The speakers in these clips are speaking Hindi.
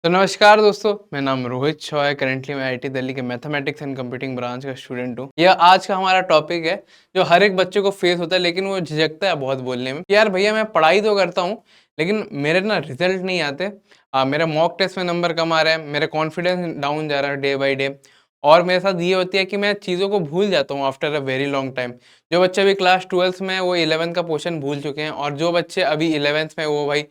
तो नमस्कार दोस्तों, मेरा नाम रोहित शॉ है। करेंटली मैं आईआईटी दिल्ली के मैथमेटिक्स एंड कंप्यूटिंग ब्रांच का स्टूडेंट हूँ। यह आज का हमारा टॉपिक है जो हर एक बच्चे को फेस होता है, लेकिन वो झिझकता है बहुत बोलने में कि यार भैया मैं पढ़ाई तो करता हूँ लेकिन मेरे ना रिजल्ट नहीं आते। मेरा मॉक टेस्ट में नंबर कम आ रहा है, मेरा कॉन्फिडेंस डाउन जा रहा है डे बाई डे। और मेरे साथ ये होती है कि मैं चीज़ों को भूल जाता हूँ after a very long time. जो बच्चे अभी क्लास ट्वेल्थ में हैं, वो 11th का पोर्शन भूल चुके हैं, और जो बच्चे अभी 11th में वो भाई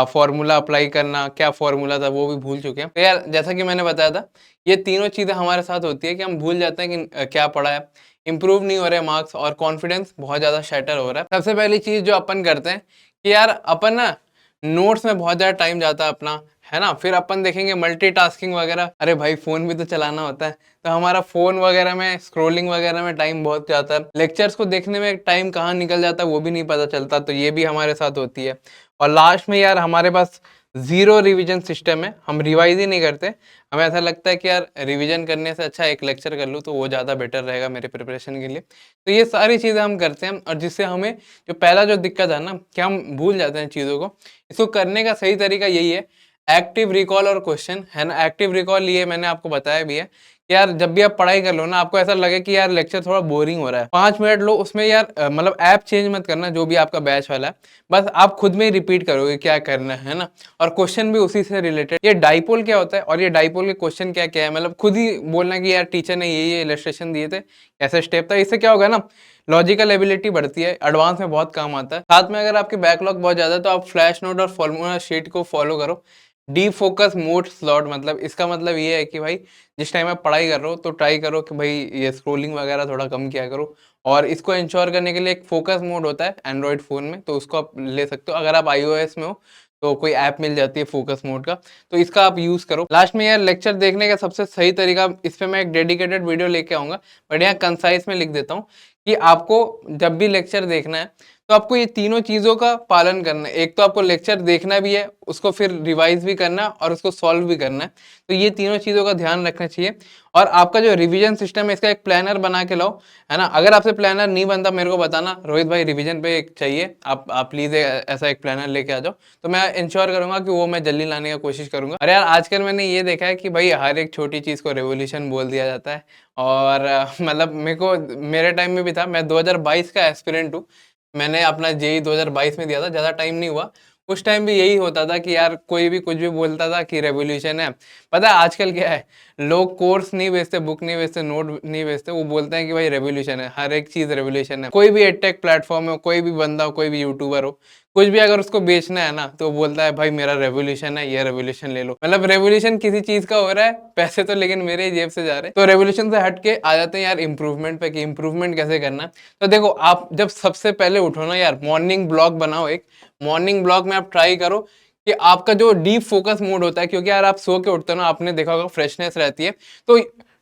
फॉर्मूला अप्लाई करना, क्या फॉर्मूला था वो भी भूल चुके हैं। तो यार जैसा कि मैंने बताया था, ये तीनों चीज़ें हमारे साथ होती है कि हम भूल जाते हैं कि क्या पढ़ा है, इंप्रूव नहीं हो रहे मार्क्स, और कॉन्फिडेंस बहुत ज़्यादा शैटर हो रहा है। सबसे पहली चीज़ जो अपन करते हैं कि यार अपन ना नोट्स में बहुत ज़्यादा टाइम जाता है अपना, है ना। फिर अपन देखेंगे मल्टीटास्किंग वगैरह, अरे भाई फ़ोन भी तो चलाना होता है, तो हमारा फ़ोन वगैरह में स्क्रॉलिंग वगैरह में टाइम बहुत जाता है। लेक्चर्स को देखने में टाइम कहाँ निकल जाता है वो भी नहीं पता चलता, तो ये भी हमारे साथ होती है। और लास्ट में यार हमारे पास ज़ीरो रिवीजन सिस्टम है, हम रिवाइज़ ही नहीं करते। हमें ऐसा लगता है कि यार रिवीजन करने से अच्छा एक लेक्चर कर लूँ तो वो ज़्यादा बेटर रहेगा मेरे प्रिपरेशन के लिए। तो ये सारी चीज़ें हम करते हैं, और जिससे हमें जो पहला जो दिक्कत है ना कि हम भूल जाते हैं चीज़ों को, इसको करने का सही तरीका यही है, एक्टिव रिकॉल और क्वेश्चन, है ना। एक्टिव रिकॉल ये मैंने आपको बताया भी है कि यार जब भी आप पढ़ाई कर लो ना, आपको ऐसा लगे कि यार लेक्चर थोड़ा बोरिंग हो रहा है, 5 मिनट लो उसमें यार, मतलब ऐप चेंज मत करना जो भी आपका बैच वाला है, बस आप खुद में ही रिपीट करोगे क्या करना है ना। और क्वेश्चन भी उसी से रिलेटेड। ये डाइपोल क्या होता है और ये डाइपोल के क्वेश्चन क्या क्या है, मतलब खुद ही बोलना कि यार टीचर ने ये इलस्ट्रेशन दिए थे, ऐसे स्टेप था। इससे क्या होगा ना, लॉजिकल एबिलिटी बढ़ती है, एडवांस में बहुत काम आता है। साथ में अगर आपके बैकलॉग बहुत ज़्यादा है तो आप फ्लैश नोट और फॉर्मूला शीट को फॉलो करो। डीप फोकस मोड स्लॉट, मतलब इसका मतलब ये है कि भाई जिस टाइम आप पढ़ाई कर रहे हो तो ट्राई करो कि भाई ये स्क्रोलिंग वगैरह थोड़ा कम किया करो। और इसको इंश्योर करने के लिए एक फोकस मोड होता है एंड्रॉयड फ़ोन में, तो उसको आप ले सकते हो। अगर आप iOS में हो तो कोई ऐप मिल जाती है फोकस मोड का, तो इसका आप यूज़ करो। लास्ट में यार लेक्चर देखने का सबसे सही तरीका, इस पे मैं एक डेडिकेटेड वीडियो लेके आऊँगा, बट यहाँ कंसाइज में लिख देता हूँ कि आपको जब भी लेक्चर देखना है तो आपको ये तीनों चीज़ों का पालन करना है। एक तो आपको लेक्चर देखना भी है, उसको फिर रिवाइज़ भी करना है, और उसको सॉल्व भी करना है। तो ये तीनों चीज़ों का ध्यान रखना चाहिए। और आपका जो रिवीजन सिस्टम है इसका एक प्लानर बना के लाओ, है ना। अगर आपसे प्लानर नहीं बनता मेरे को बताना, रोहित भाई रिवीजन पे एक चाहिए, आप प्लीज़ ऐसा एक प्लानर लेके आ जाओ, तो मैं इंश्योर करूँगा कि वो मैं जल्दी लाने का कोशिश करूँगा। अरे यार आजकल मैंने ये देखा है कि भाई हर एक छोटी चीज़ को रेवोल्यूशन बोल दिया जाता है। और मतलब मेरे को, मेरे टाइम में भी था, मैं 2022 का एस्पिरेंट हूँ। मैंने अपना जेईई 2022 में दिया था, ज़्यादा टाइम नहीं हुआ। उस टाइम भी यही होता था कि यार कोई भी कुछ भी बोलता था कि रेवोल्यूशन है। पता है आजकल क्या है, लोग कोर्स नहीं बेचते, बुक नहीं बेचते, नोट नहीं बेचते, वो बोलते हैं कि भाई रेवोल्यूशन है, हर एक चीज़ रेवोल्यूशन है। कोई भी एडटेक प्लेटफॉर्म हो, कोई भी बंदा हो, कोई भी यूट्यूबर हो, कुछ भी अगर उसको बेचना है ना तो बोलता है भाई मेरा रेवोल्यूशन है, ये रेवोल्यूशन ले लो। मतलब रेवोल्यूशन किसी चीज़ का हो रहा है, पैसे तो लेकिन मेरे ही जेब से जा रहे हैं। तो रेवोल्यूशन से हट के आ जाते हैं यार इंप्रूवमेंट पे, कि इंप्रूवमेंट कैसे करना है। तो देखो, आप जब सबसे पहले उठो ना यार, मॉर्निंग ब्लॉक बनाओ एक। मॉर्निंग ब्लॉक में आप ट्राई करो कि आपका जो डीप फोकस मोड होता है, क्योंकि यार आप सो के उठते हो ना, आपने देखा होगा फ्रेशनेस रहती है, तो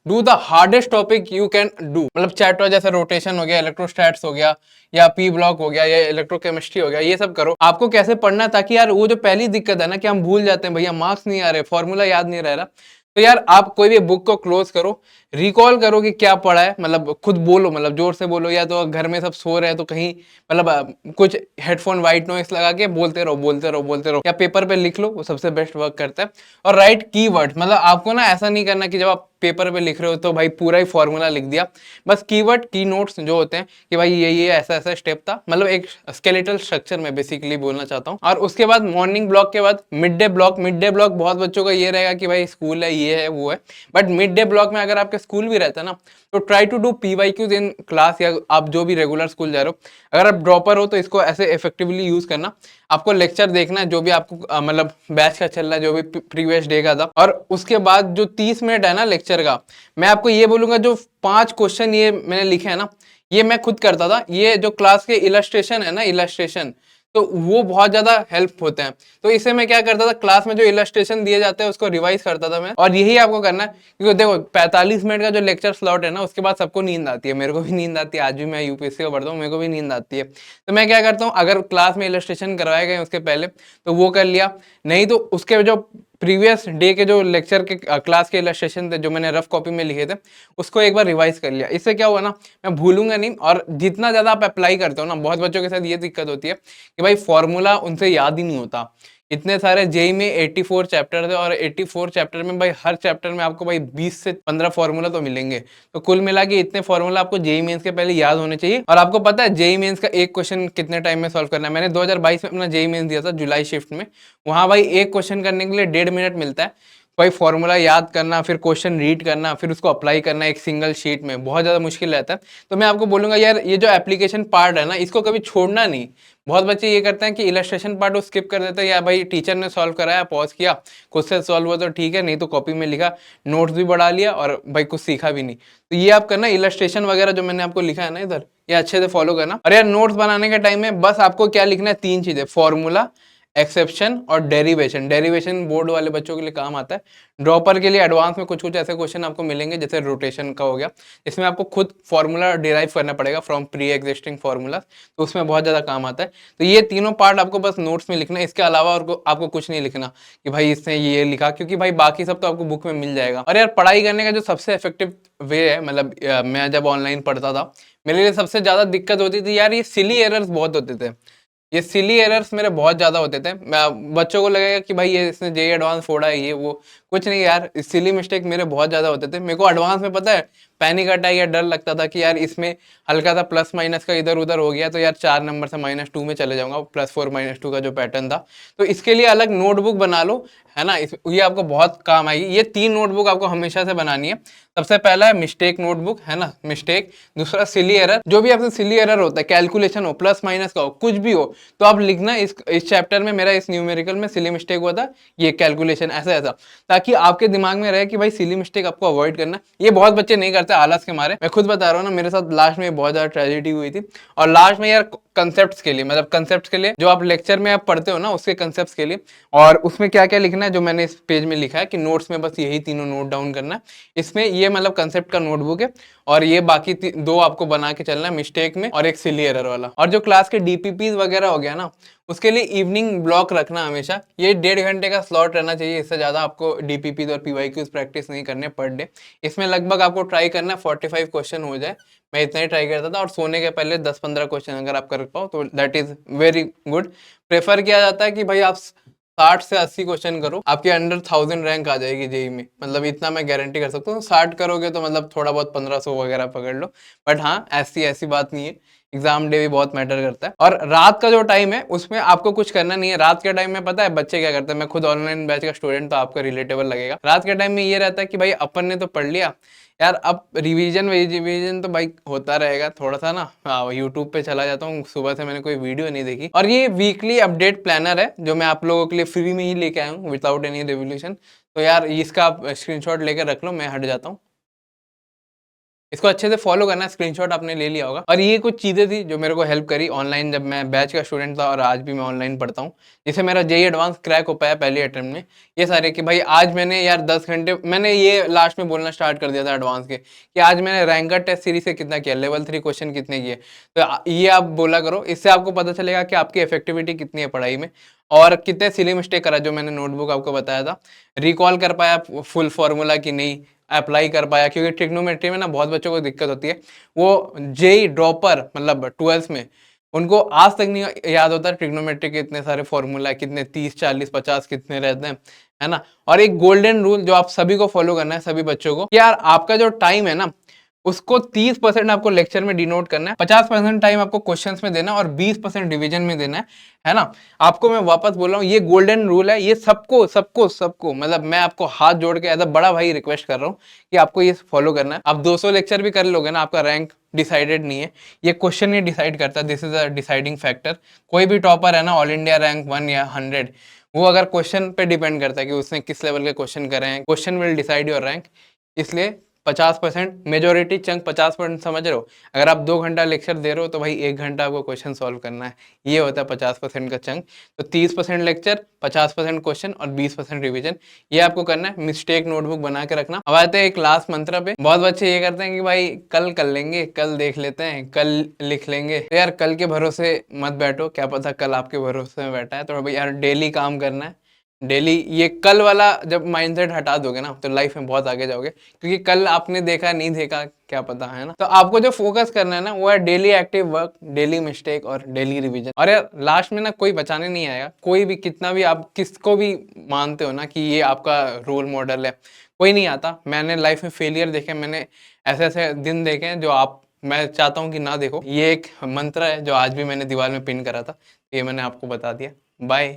do the hardest topic you can do. मतलब चैप्टर जैसे रोटेशन हो गया, इलेक्ट्रोस्टैट्स हो गया, या पी ब्लॉक हो गया, या इलेक्ट्रोकेमिस्ट्री हो गया, ये सब करो। आपको कैसे पढ़ना, ताकि यार वो जो पहली दिक्कत है ना कि हम भूल जाते हैं, भैया मार्क्स नहीं आ रहे, फॉर्मूला याद नहीं रह रहा, तो यार आप कोई भी बुक को क्लोज करो, रिकॉल करो कि क्या पढ़ा है, मतलब खुद बोलो, मतलब जोर से बोलो, या तो घर में सब सो रहे हैं तो कहीं मतलब कुछ हेडफोन वाइट नॉइस लगा के बोलते रहो बोलते रहो बोलते रहो, या पेपर पे लिख लो, वो सबसे बेस्ट वर्क करता है। और राइट कीवर्ड, मतलब आपको ना ऐसा नहीं करना कि जब आप पेपर पे लिख रहे हो तो भाई पूरा ही फॉर्मूला लिख दिया। बस कीवर्ड, की नोट्स जो होते हैं कि भाई ये ऐसा ऐसा स्टेप था, मतलब एक स्केलेटल स्ट्रक्चर में बेसिकली बोलना चाहता हूँ। और उसके बाद मॉर्निंग ब्लॉक के बाद mid day block. Mid day block बहुत बच्चों का ये रहेगा कि भाई स्कूल है, ये है वो है, बट मिड डे ब्लॉक में अगर आपके स्कूल भी रहता है ना, तो try to do PYQs in class, या आप जो भी रेगुलर स्कूल जा रहे हो, अगर आप ड्रॉपर हो तो इसको ऐसे इफेक्टिवली यूज करना। आपको लेक्चर देखना है जो भी आपको मतलब बैच का चल रहा है, जो भी प्रीवियस डे का था, और उसके बाद जो 30 मिनट है ना लेक्चर का, मैं आपको ये बोलूंगा जो 5 क्वेश्चन ये मैंने लिखे हैं ना, ये मैं खुद करता था। ये जो क्लास के इलस्ट्रेशन है ना, इलस्ट्रेशन, तो वो बहुत ज्यादा हेल्प होते हैं। तो इसे मैं क्या करता था, क्लास में जो इलस्ट्रेशन दिए जाते हैं उसको रिवाइज करता था मैं। और यही आपको करना है, क्योंकि देखो 45 मिनट का जो लेक्चर स्लॉट है ना, उसके बाद सबको नींद आती है, मेरे को भी नींद आती है, आज भी मैं यूपीएससी का पढ़ता हूँ, मेरे को भी नींद आती है। तो मैं क्या करता हूँ, अगर क्लास में इलस्ट्रेशन करवाए गए उसके पहले तो वो कर लिया, नहीं तो उसके जो प्रीवियस डे के जो लेक्चर के क्लास के इलस्ट्रेशन थे जो मैंने रफ कॉपी में लिखे थे, उसको एक बार रिवाइज कर लिया। इससे क्या हुआ ना, मैं भूलूंगा नहीं। और जितना ज्यादा आप अप्लाई करते हो ना, बहुत बच्चों के साथ ये दिक्कत होती है कि भाई फॉर्मूला उनसे याद ही नहीं होता, इतने सारे जेई में 84 चैप्टर थे और 84 चैप्टर में भाई हर चैप्टर में आपको भाई 20 से 15 फॉर्मूला तो मिलेंगे। तो कुल मिला के इतने फॉर्मूला आपको जेई मेंस के पहले याद होने चाहिए। और आपको पता है जेई मेंस का एक क्वेश्चन कितने टाइम में सॉल्व करना है? मैंने 2022 में अपना जेई मेंस दिया था जुलाई शिफ्ट में। वहां भाई एक क्वेश्चन करने के लिए 1.5 मिनट मिलता है। भाई फॉर्मूला याद करना, फिर क्वेश्चन रीड करना, फिर उसको अप्लाई करना एक सिंगल शीट में बहुत ज़्यादा मुश्किल रहता है। तो मैं आपको बोलूंगा यार ये जो एप्लीकेशन पार्ट है ना, इसको कभी छोड़ना नहीं। बहुत बच्चे ये करते हैं कि इलस्ट्रेशन पार्ट को स्किप कर देते हैं, या भाई टीचर ने सॉल्व कराया पॉज किया, क्वेश्चन सॉल्व हुआ तो ठीक है, नहीं तो कॉपी में लिखा, नोट्स भी बढ़ा लिया और भाई कुछ सीखा भी नहीं। तो ये आप करना, इलस्ट्रेशन वगैरह जो मैंने आपको लिखा है ना इधर, ये अच्छे से फॉलो करना। और यार नोट्स बनाने के टाइम में बस आपको क्या लिखना है? 3 चीजें, फॉर्मूला, एक्सेप्शन और डेरिवेशन। डेरिवेशन बोर्ड वाले बच्चों के लिए काम आता है। ड्रॉपर के लिए एडवांस में कुछ कुछ ऐसे क्वेश्चन आपको मिलेंगे, जैसे रोटेशन का हो गया, इसमें आपको खुद फॉर्मूला डिराइव करना पड़ेगा फ्रॉम प्री एग्जिस्टिंग फार्मूला, तो उसमें बहुत ज़्यादा काम आता है। तो ये तीनों पार्ट आपको बस नोट्स में लिखना है, इसके अलावा और आपको कुछ नहीं लिखना कि भाई इसने ये लिखा, क्योंकि भाई बाकी सब तो आपको बुक में मिल जाएगा। और यार पढ़ाई करने का जो सबसे इफेक्टिव वे है, मतलब मैं जब ऑनलाइन पढ़ता था, मेरे लिए सबसे ज़्यादा दिक्कत होती थी यार, ये सिली एरर्स बहुत होते थे। ये सिली एरर्स मेरे बहुत ज्यादा होते थे। बच्चों को लगेगा कि भाई ये इसने जेई एडवांस फोड़ा है, ये वो, कुछ नहीं यार, सिली मिस्टेक मेरे बहुत ज्यादा होते थे। मेरे को एडवांस में पता है पैनिक अटैक या डर लगता था कि यार इसमें हल्का सा प्लस माइनस का इधर उधर हो गया तो यार 4 नंबर से -2 में चले जाऊंगा, +4 -2 का जो पैटर्न था। तो इसके लिए अलग नोटबुक बना लो, है ना, ये आपको बहुत काम आएगी। ये 3 नोटबुक आपको हमेशा से बनानी है। सबसे पहला है मिस्टेक नोटबुक, है ना, मिस्टेक। दूसरा सिली एरर, जो भी आपसे सिली एरर होता है, कैलकुलेशन हो, प्लस माइनस का हो, कुछ भी हो, तो आप लिखना इस चैप्टर में मेरा इस न्यूमेरिकल में सिली मिस्टेक हुआ था, ये कैलकुलेशन ऐसा ऐसा, ताकि आपके दिमाग में रहे कि भाई सिली मिस्टेक आपको अवॉइड करना। ये बहुत बच्चे नहीं करते आलस के मारे। मैं खुद बता रहा हूँ ना, मेरे साथ लास्ट में बहुत ज्यादा ट्रेजेडी हुई थी। और लास्ट में यार कंसेप्ट के लिए, मतलब कंसेप्ट के लिए जो आप लेक्चर में आप पढ़ते हो ना, उसके कंसेप्ट के लिए, और उसमें क्या क्या लिखना है जो मैंने इस पेज में लिखा है कि नोट्स में बस यही तीनों नोट डाउन करना है। इसमें ये मतलब कंसेप्ट का नोटबुक है, और ये बाकी 2 आपको बना के चलना है, मिस्टेक में और एक सिली एरर वाला। और जो क्लास के डीपीपी वगैरह हो गया ना, उसके लिए इवनिंग ब्लॉक रखना हमेशा। ये 1.5 घंटे का स्लॉट रहना चाहिए, इससे ज्यादा आपको डीपीपी और पीवाईक्यूज प्रैक्टिस नहीं करने पर डे। इसमें लगभग आपको ट्राई करना 45 क्वेश्चन हो जाए, मैं इतना ही ट्राई करता था। और सोने के पहले 10-15 क्वेश्चन अगर आप कर पाओ तो that is very good. Prefer किया जाता है कि भाई आप 60 से 80 क्वेश्चन करो, आपके अंडर 1000 रैंक आ जाएगी जेई में, मतलब इतना मैं गारंटी कर सकता हूँ। 60 करोगे तो मतलब थोड़ा बहुत 1500 वगैरह पकड़ लो। बट हाँ, ऐसी ऐसी बात नहीं है, एग्जाम डे भी बहुत मैटर करता है। और रात का जो टाइम है उसमें आपको कुछ करना नहीं है। रात के टाइम में पता है बच्चे क्या करते हैं, मैं खुद ऑनलाइन बैच का स्टूडेंट, तो आपका रिलेटेबल लगेगा। रात के टाइम में ये रहता है कि भाई अपन ने तो पढ़ लिया यार, अब रिवीजन तो भाई होता रहेगा थोड़ा सा ना। हाँ, यूट्यूब पे चला जाता हूँ, सुबह से मैंने कोई वीडियो नहीं देखी। और ये वीकली अपडेट प्लानर है जो मैं आप लोगों के लिए फ्री में ही लेके आया हूँ, विदाउट एनी रिवोल्यूशन। तो यार इसका आप स्क्रीनशॉट लेकर रख लो, मैं हट जाता हूँ। इसको अच्छे से फॉलो करना, स्क्रीनशॉट आपने ले लिया होगा। और ये कुछ चीजें थी जो मेरे को हेल्प करी ऑनलाइन, जब मैं बैच का स्टूडेंट था और आज भी मैं ऑनलाइन पढ़ता हूँ, जिससे मेरा जेई एडवांस क्रैक हो पाया पहले अटेम्प्ट में। ये सारे कि भाई आज मैंने यार 10 घंटे, मैंने ये लास्ट में बोलना स्टार्ट कर दिया था एडवांस के, कि आज मैंने रैंकर टेस्ट सीरीज से कितना किया, लेवल 3 क्वेश्चन कितने किए। तो ये आप बोला करो, इससे आपको पता चलेगा कि आपकी इफेक्टिविटी कितनी है पढ़ाई में, और कितने सिली मिस्टेक करा जो मैंने नोटबुक आपको बताया था, रिकॉल कर पाया फुल फॉर्मूला की नहीं, अप्लाई कर पाया। क्योंकि ट्रिग्नोमेट्री में ना बहुत बच्चों को दिक्कत होती है, वो जेई ड्रॉपर मतलब 12th में, उनको आज तक नहीं याद होता ट्रिग्नोमेट्री के इतने सारे फॉर्मूला, कितने 30 40 50 कितने रहते हैं, है ना। और एक गोल्डन रूल जो आप सभी को फॉलो करना है, सभी बच्चों को, कि यार आपका जो टाइम है ना, उसको 30% आपको लेक्चर में डिनोट करना है, 50% टाइम आपको क्वेश्चंस में देना है, और 20% डिवीजन में देना है ना। आपको मैं वापस बोल रहा हूँ, ये गोल्डन रूल है, ये सबको सबको सबको, मतलब मैं आपको हाथ जोड़ के एज अ बड़ा भाई रिक्वेस्ट कर रहा हूँ कि आपको ये फॉलो करना है। आप 200 लेक्चर भी कर लोगे ना, आपका रैंक डिसाइडेड नहीं है, ये क्वेश्चन ही डिसाइड करता है, this is a deciding factor. कोई भी टॉपर है ना, ऑल इंडिया रैंक 1 या 100, वो अगर क्वेश्चन पे डिपेंड करता है कि उसने किस लेवल के क्वेश्चन करे हैं, question will decide your rank. इसलिए 50% मेजोरिटी चंक 50% समझ रहे हो। अगर आप 2 घंटा लेक्चर दे रहे हो तो भाई 1 घंटा आपको क्वेश्चन सॉल्व करना है, ये होता है 50% का चंक। तो 30% लेक्चर, 50% क्वेश्चन और 20% रिवीजन, ये आपको करना है। मिस्टेक नोटबुक बना के रखना। अब आते हैं एक लास्ट मंत्र पे। बहुत बच्चे ये करते हैं कि भाई कल कर लेंगे, कल देख लेते हैं, कल लिख लेंगे। तो यार कल के भरोसे मत बैठो, क्या पता कल आपके भरोसे में बैठा है। तो भाई यार डेली काम करना है, डेली ये कल वाला जब माइंडसेट हटा दोगे ना तो लाइफ में बहुत आगे जाओगे, क्योंकि कल आपने देखा नहीं देखा क्या पता, है ना। तो आपको जो फोकस करना है ना वो है daily active work, daily mistake और डेली रिवीजन। और यार लास्ट में ना कोई बचाने नहीं आएगा, कोई भी, कितना भी आप किसको भी मानते हो ना कि ये आपका रोल मॉडल है, कोई नहीं आता। मैंने लाइफ में फेलियर देखे, मैंने ऐसे ऐसे दिन देखे हैं जो आप, मैं चाहता हूँ कि ना देखो। ये एक मंत्र है जो आज भी मैंने दीवार में पिन करा था, ये मैंने आपको बता दिया। बाय।